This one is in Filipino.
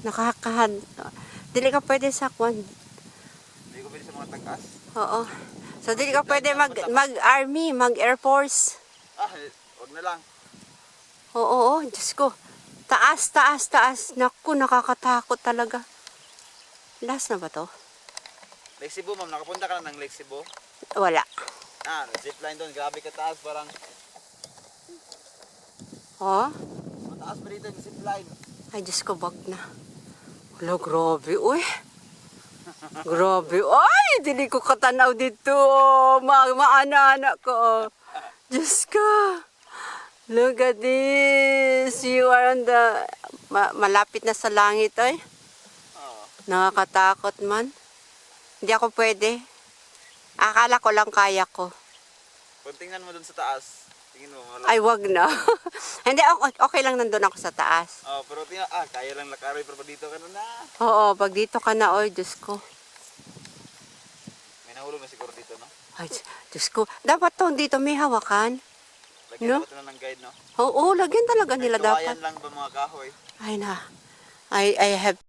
Nakakahan. Dili ka pwede sa kwan. Hindi ko pwede sa mga tagas. Oo. So, dili ka pwede mag-army, mag-air force. Huwag na lang. Oo, Diyos ko. Taas, taas, taas. Naku, nakakatakot talaga. Last na ba to? Lake Cebu, ma'am. Nakapunta ka na ng Lake Cebu? Wala. Zipline doon. Grabe ka taas. Parang Oh? mataas pa dito yung zipline. Ay, Diyos ko, bag na. Wala, grabe, uy. Grabe. Ay, dili ko katanaw dito. Maana-ana ko. Diyos ko. Look at this. You are on the... malapit na sa langit, ay. Nakakatakot man. Hindi ako pwede. Akala ko lang kaya ko. Kung tingnan mo dun sa taas, tingin mo. Ay, wag na. Hindi, okay lang nandun ako sa taas. Pero tingnan, kaya lang lakaroy, pero dito ka na. Oo, pag dito ka na, oy, Diyos ko. May nahulog na siguro dito, no? Ay, Diyos ko. Dapat to, dito may hawakan. Lagyan No? dapat na ng guide, no? Oo, lagyan talaga nila dapat. Kawayan lang ba mga kahoy? Ay na. I have